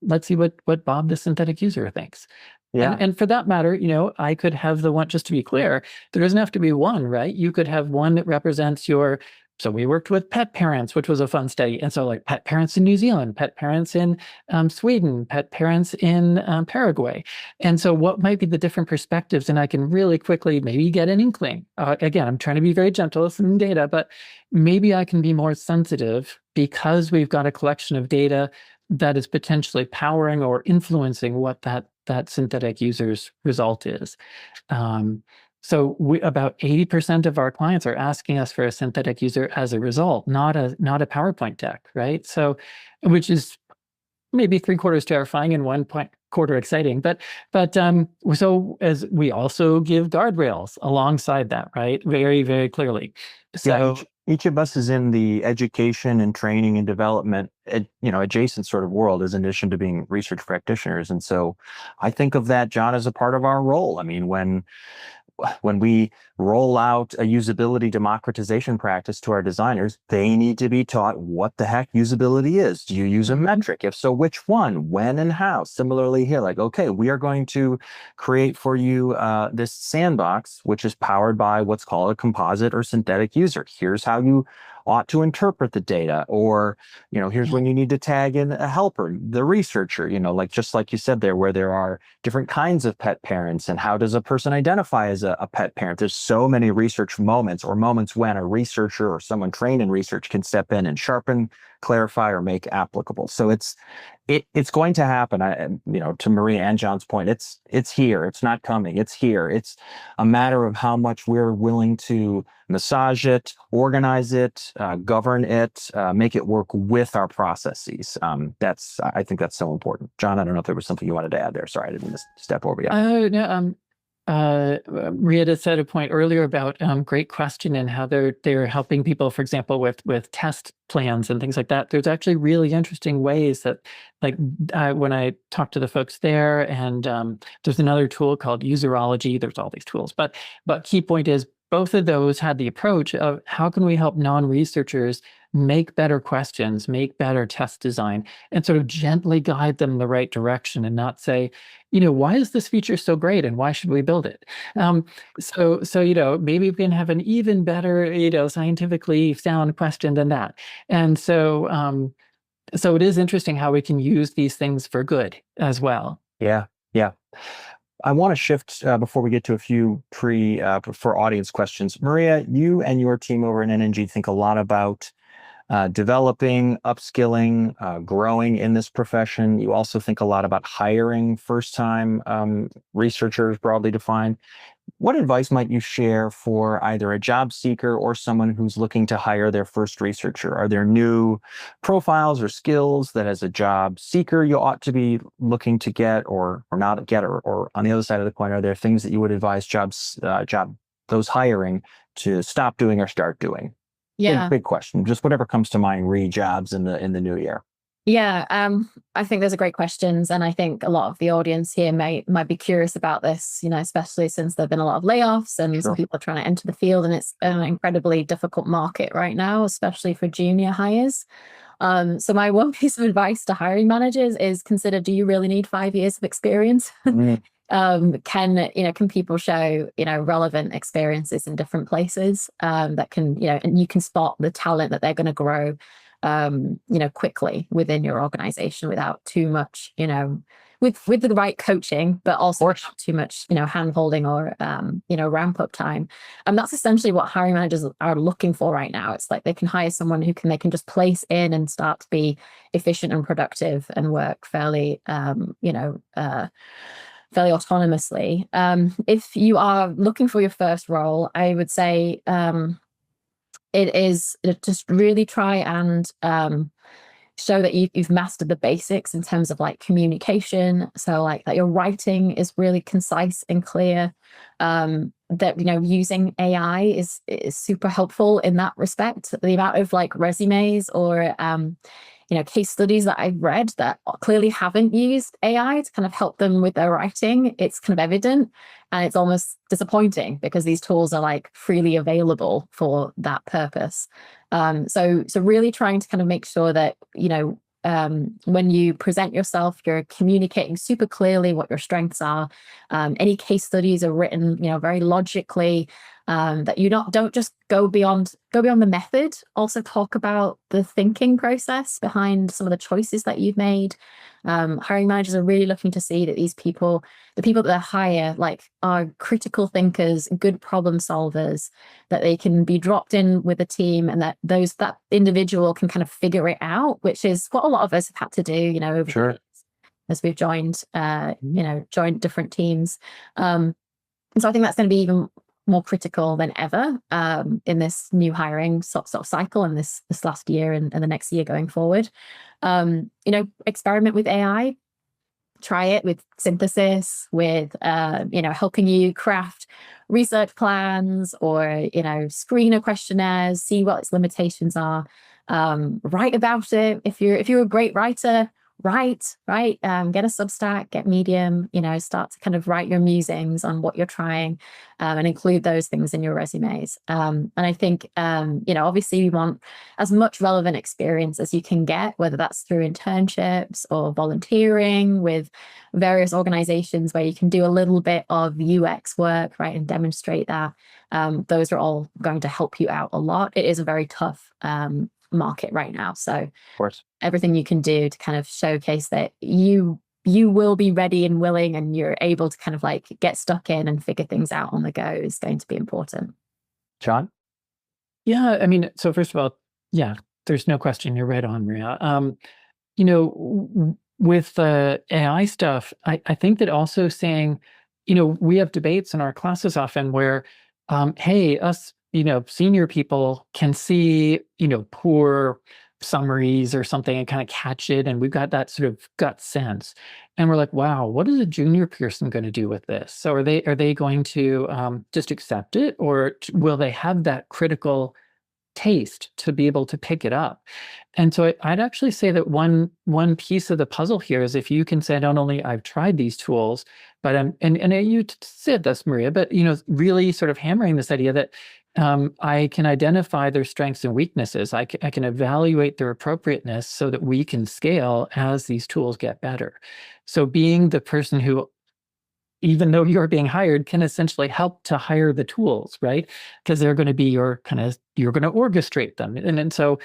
Let's see what Bob the synthetic user thinks. Yeah. And for that matter, I could have the one, just to be clear, there doesn't have to be one, right? You could have one that represents so we worked with pet parents, which was a fun study. And so like pet parents in New Zealand, pet parents in Sweden, pet parents in Paraguay. And so what might be the different perspectives? And I can really quickly maybe get an inkling. Again, I'm trying to be very gentle with some data, but maybe I can be more sensitive because we've got a collection of data that is potentially powering or influencing what that synthetic user's result is. So about 80% of our clients are asking us for a synthetic user as a result, not a PowerPoint deck, right? So, which is maybe 3/4 terrifying and 1/4 exciting, but so as we also give guardrails alongside that, right? Very, very clearly. So each of us is in the education and training and development, adjacent sort of world, as in addition to being research practitioners. And so I think of that, John, as a part of our role. I mean, when we roll out a usability democratization practice to our designers, they need to be taught what the heck usability is. Do you use a metric? If so, which one, when, and how? Similarly here, like, okay, we are going to create for you this sandbox, which is powered by what's called a composite or synthetic user. Here's how you ought to interpret the data, or here's when you need to tag in a helper, the researcher, just like you said there, where there are different kinds of pet parents, and how does a person identify as a pet parent? There's so many research moments, or moments when a researcher or someone trained in research can step in and sharpen, clarify, or make applicable. So it's going to happen. To Maria and John's point, it's here. It's not coming. It's here. It's a matter of how much we're willing to massage it, organize it, govern it, make it work with our processes. I think that's so important. John, I don't know if there was something you wanted to add there. Sorry, I didn't mean to step over you. No, Maria just said a point earlier about great question and how they're helping people, for example, with test plans and things like that. There's actually really interesting ways that, like, when I talk to the folks there, and there's another tool called Userology. There's all these tools, but key point is both of those had the approach of how can we help non-researchers make better questions, make better test design, and sort of gently guide them in the right direction, and not say, why is this feature so great and why should we build it? So maybe we can have an even better, scientifically sound question than that. And so it is interesting how we can use these things for good as well. Yeah. I want to shift before we get to a few for audience questions. Maria, you and your team over at NNG think a lot about developing, upskilling, growing in this profession. You also think a lot about hiring first-time researchers, broadly defined. What advice might you share for either a job seeker or someone who's looking to hire their first researcher? Are there new profiles or skills that, as a job seeker, you ought to be looking to get or not get? Or on the other side of the coin, are there things that you would advise those hiring to stop doing or start doing? Yeah. Big question. Just whatever comes to mind, re-jobs in the new year. Yeah, I think those are great questions, and I think a lot of the audience here might be curious about this. Especially since there've been a lot of layoffs and some Sure. people are trying to enter the field, and it's an incredibly difficult market right now, especially for junior hires. So my one piece of advice to hiring managers is consider: do you really need 5 years of experience? Mm, Can people show relevant experiences in different places that can and you can spot the talent that they're going to grow quickly within your organization without too much with the right coaching, but also without too much hand holding or ramp up time. And that's essentially what hiring managers are looking for right now. It's like they can hire someone they can just place in and start to be efficient and productive and work fairly fairly autonomously. If you are looking for your first role, I would say it is just really try and show that you've mastered the basics in terms of like communication. So like that your writing is really concise and clear. That using AI is super helpful in that respect. The amount of like resumes or case studies that I've read that clearly haven't used AI to kind of help them with their writing, it's kind of evident, and it's almost disappointing because these tools are like freely available for that purpose. So really trying to kind of make sure that when you present yourself, you're communicating super clearly what your strengths are. Any case studies are written very logically. That you don't just go beyond the method. Also talk about the thinking process behind some of the choices that you've made. Hiring managers are really looking to see that the people that they hire, like, are critical thinkers, good problem solvers, that they can be dropped in with a team, and that individual can kind of figure it out, which is what a lot of us have had to do, over the years as we've joined different teams. And so I think that's going to be even more critical than ever in this new hiring sort of cycle, and this last year and the next year going forward. Experiment with AI, try it with synthesis, with helping you craft research plans or screener questionnaires, see what its limitations are. Write about it. If you're a great writer, write, get a Substack, get Medium, start to kind of write your musings on what you're trying, and include those things in your resumes. And I think, obviously you want as much relevant experience as you can get, whether that's through internships or volunteering with various organizations where you can do a little bit of UX work, and demonstrate that. Those are all going to help you out a lot. It is a very tough market right now. So of course, everything you can do to kind of showcase that you will be ready and willing, and you're able to kind of like get stuck in and figure things out on the go is going to be important. John? Yeah, I mean, so first of all, yeah, there's no question, you're right on, Maria. With the AI stuff, I think that also saying, we have debates in our classes often where, hey, us, senior people can see, poor summaries or something and kind of catch it. And we've got that sort of gut sense. And we're like, wow, what is a junior person going to do with this? So are they going to just accept it, or will they have that critical taste to be able to pick it up? And so I'd actually say that one piece of the puzzle here is if you can say, not only I've tried these tools, but and you said this, Maria, but really sort of hammering this idea that I can identify their strengths and weaknesses. I can evaluate their appropriateness so that we can scale as these tools get better. So being the person who, even though you're being hired, can essentially help to hire the tools, right? Because they're going to be you're going to orchestrate them. And so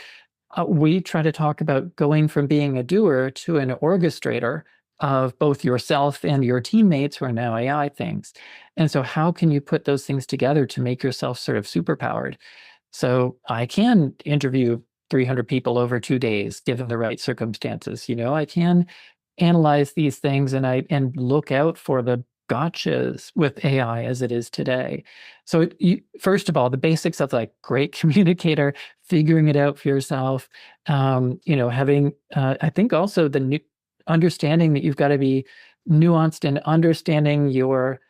we try to talk about going from being a doer to an orchestrator of both yourself and your teammates who are now AI things. And so how can you put those things together to make yourself sort of superpowered? So I can interview 300 people over 2 days, given the right circumstances. I can analyze these things and look out for the gotchas with AI as it is today. So first of all, the basics of like great communicator, figuring it out for yourself, having, I think also the new understanding that you've got to be nuanced and understanding your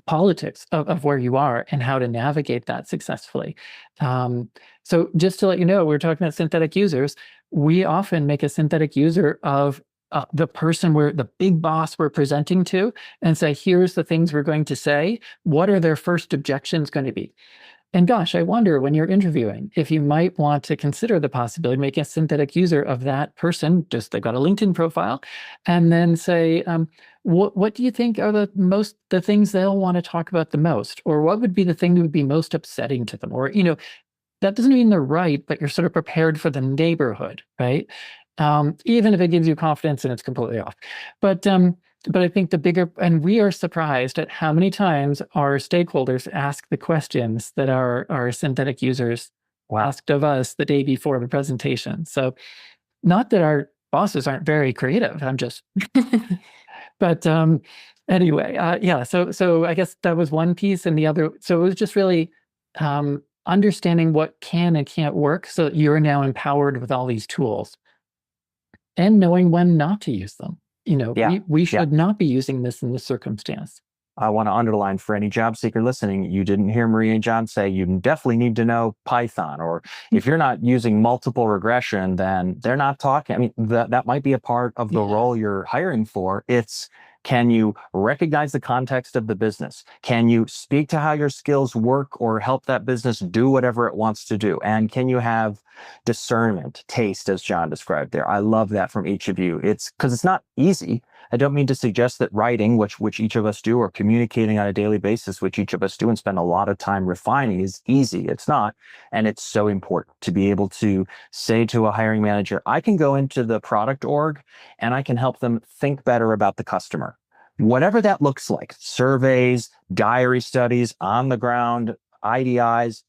politics of where you are and how to navigate that successfully. So just to let you know, we're talking about synthetic users. We often make a synthetic user of the person the big boss we're presenting to, and say, here's the things we're going to say. What are their first objections going to be? And gosh, I wonder when you're interviewing, if you might want to consider the possibility of making a synthetic user of that person, just they've got a LinkedIn profile, and then say, what do you think are the things they'll want to talk about the most? Or what would be the thing that would be most upsetting to them? Or, that doesn't mean they're right, but you're sort of prepared for the neighborhood, right? Even if it gives you confidence and it's completely off. But I think and we are surprised at how many times our stakeholders ask the questions that our synthetic users asked of us the day before the presentation. So not that our bosses aren't very creative, but anyway, yeah. So I guess that was one piece, and the other, so it was just really understanding what can and can't work so that you're now empowered with all these tools. And knowing when not to use them. We should not be using this in this circumstance. I want to underline for any job seeker listening, you didn't hear Maria and John say you definitely need to know Python, or if you're not using multiple regression, then they're not talking. I mean, that might be a part of the role you're hiring for. It's, can you recognize the context of the business? Can you speak to how your skills work or help that business do whatever it wants to do? And can you have discernment, taste, as John described there? I love that from each of you. It's because it's not easy. I don't mean to suggest that writing, which each of us do, or communicating on a daily basis, which each of us do and spend a lot of time refining, is easy. It's not. And it's so important to be able to say to a hiring manager, I can go into the product org and I can help them think better about the customer. Whatever that looks like, surveys, diary studies, on the ground, IDIs,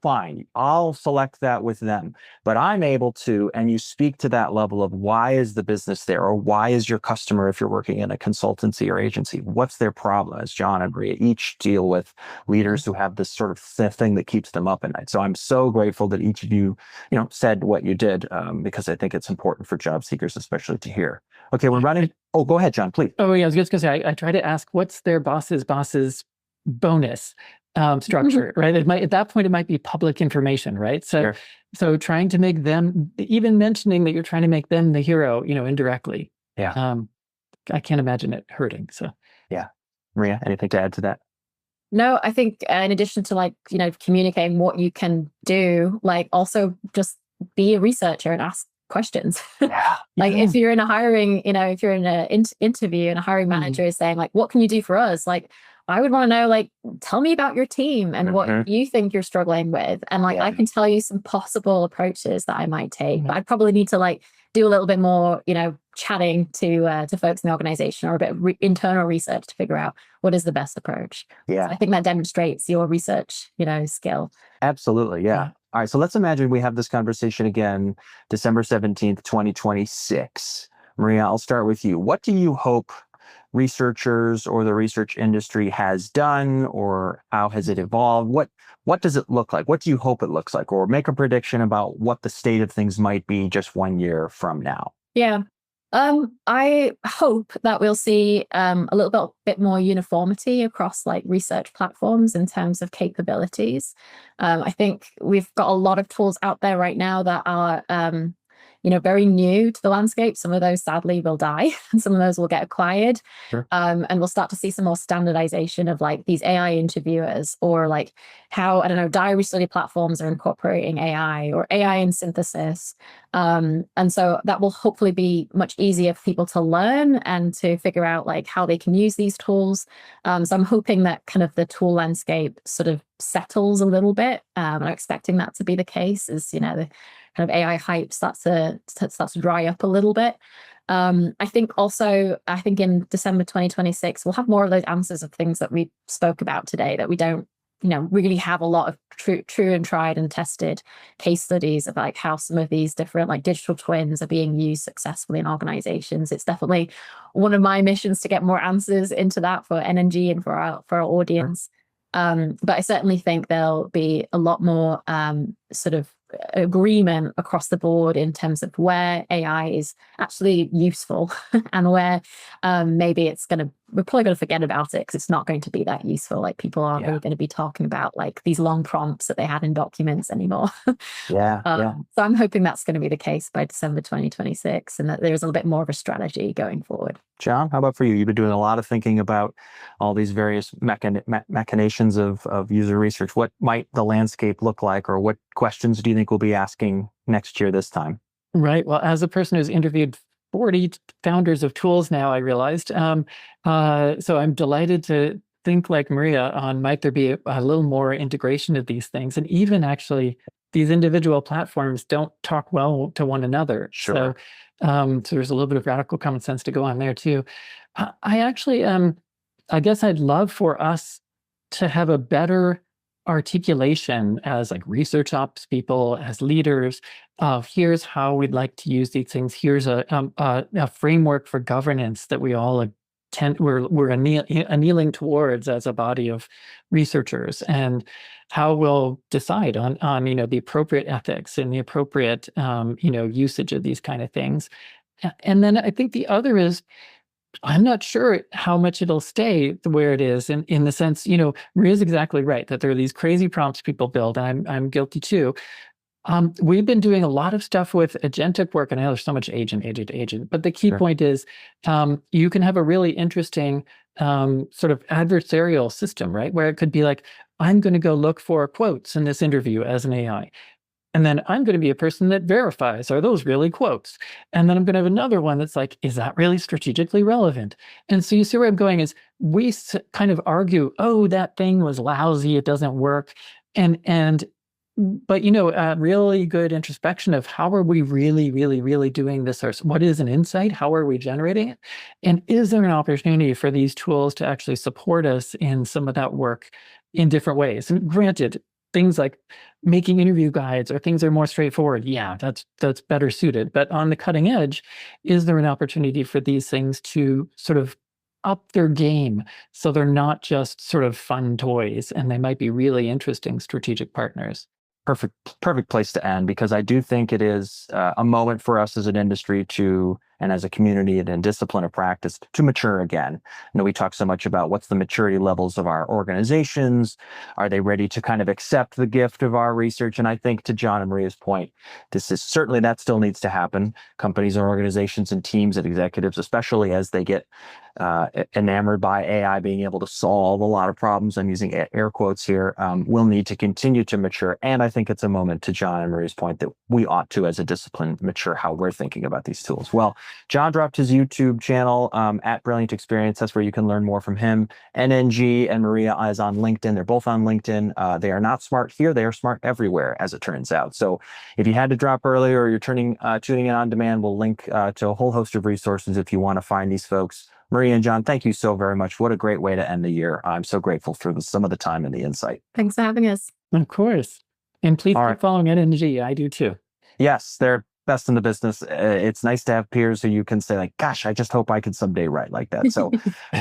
fine. I'll select that with them. But I'm able to, and you speak to that level of why is the business there, or why is your customer, if you're working in a consultancy or agency, what's their problem? As John and Maria each deal with leaders who have this sort of thing that keeps them up at night. So I'm so grateful that each of you, said what you did, because I think it's important for job seekers, especially to hear. Okay, we're running. Oh, go ahead, John, please. Oh, yeah, I was just going to say, I try to ask, what's their boss's bonus structure, right? At that point, it might be public information, right? So trying to make them, even mentioning that you're trying to make them the hero, indirectly. Yeah. I can't imagine it hurting. So yeah. Maria, anything to add to that? No, I think in addition to communicating what you can do, also just be a researcher and ask questions. If you're in a hiring, if you're in an interview and a hiring manager is saying what can you do for us? I would want to know, tell me about your team and what you think you're struggling with. And I can tell you some possible approaches that I might take, but I'd probably need to do a little bit more, chatting to folks in the organization, or a bit of internal research to figure out what is the best approach. Yeah. So I think that demonstrates your research, skill. Absolutely. Yeah. All right. So let's imagine we have this conversation again, December 17th, 2026. Maria, I'll start with you. What do you hope researchers or the research industry has done, or how has it evolved? What does it look like? What do you hope it looks like? Or make a prediction about what the state of things might be just 1 year from now. Yeah. I hope that we'll see a little bit more uniformity across research platforms in terms of capabilities. I think we've got a lot of tools out there right now that are very new to the landscape. Some of those sadly will die and some of those will get acquired. Sure. And we'll start to see some more standardization of these AI interviewers, or how, diary study platforms are incorporating AI, or AI in synthesis. And so that will hopefully be much easier for people to learn and to figure out how they can use these tools. So I'm hoping that kind of the tool landscape sort of settles a little bit. I'm expecting that to be the case, as the kind of AI hype starts to dry up a little bit. I think in December 2026, we'll have more of those answers of things that we spoke about today, that we don't really have a lot of true and tried and tested case studies of how some of these different digital twins are being used successfully in organizations. It's definitely one of my missions to get more answers into that for NNG and for our audience. But I certainly think there'll be a lot more sort of agreement across the board in terms of where AI is actually useful and where maybe it's going to we're probably going to forget about it because it's not going to be that useful. Like people aren't Yeah. really going to be talking about like these long prompts that they had in documents anymore. Yeah. So I'm hoping that's going to be the case by December 2026, and that there's a little bit more of a strategy going forward. John, how about for you? You've been doing a lot of thinking about all these various machinations of user research. What might the landscape look like, or what questions do you think we'll be asking next year this time? Right. Well, as a person who's interviewed 40 founders of tools now, I realized. So I'm delighted to think like Maria on might there be a little more integration of these things. And even actually, these individual platforms don't talk well to one another. Sure. So there's a little bit of radical common sense to go on there too. I actually, I guess I'd love for us to have a better articulation as like research ops people, as leaders, of here's how we'd like to use these things. Here's a framework for governance that we all we're annealing towards as a body of researchers, and how we'll decide on the appropriate ethics and the appropriate usage of these kind of things. And then I think the other is, I'm not sure how much it'll stay where it is, in the sense, Maria's exactly right that there are these crazy prompts people build, and I'm guilty too. We've been doing a lot of stuff with agentic work, and I know there's so much agent, but the key Sure. point is you can have a really interesting sort of adversarial system, right? Where it could be like, I'm going to go look for quotes in this interview as an AI. And then I'm going to be a person that verifies, are those really quotes? And then I'm going to have another one that's like, is that really strategically relevant? And so you see where I'm going is we kind of argue, oh, that thing was lousy, it doesn't work. But really good introspection of how are we really doing this? Or what is an insight? How are we generating it? And is there an opportunity for these tools to actually support us in some of that work in different ways? And granted, things like making interview guides or things that are more straightforward, yeah, that's better suited. But on the cutting edge, is there an opportunity for these things to sort of up their game so they're not just sort of fun toys, and they might be really interesting strategic partners? Perfect place to end, because I do think it is a moment for us as an industry and as a community and in discipline of practice to mature again. We talk so much about what's the maturity levels of our organizations. Are they ready to kind of accept the gift of our research? And I think, to John and Maria's point, this is certainly, that still needs to happen. Companies and organizations and teams and executives, especially as they get enamored by AI being able to solve a lot of problems, I'm using air quotes here, will need to continue to mature. And I think it's a moment, to John and Maria's point, that we ought to, as a discipline, mature how we're thinking about these tools. Well, John dropped his YouTube channel at Brilliant Experience. That's where you can learn more from him. NNG and Maria is on LinkedIn. They're both on LinkedIn. They are not smart here. They are smart everywhere, as it turns out. So if you had to drop early, or you're tuning in on demand, we'll link to a whole host of resources if you want to find these folks. Maria and John, thank you so very much. What a great way to end the year. I'm so grateful for some of the time and the insight. Thanks for having us. Of course. And please keep following NNG. I do too. Yes, they're best in the business. It's nice to have peers who you can say like, gosh, I just hope I could someday write like that. So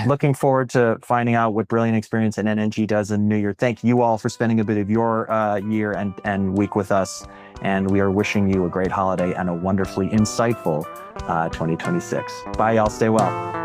looking forward to finding out what Brilliant Experience and NNG does in the new year. Thank you all for spending a bit of your year and week with us. And we are wishing you a great holiday and a wonderfully insightful 2026. Bye, y'all. Stay well.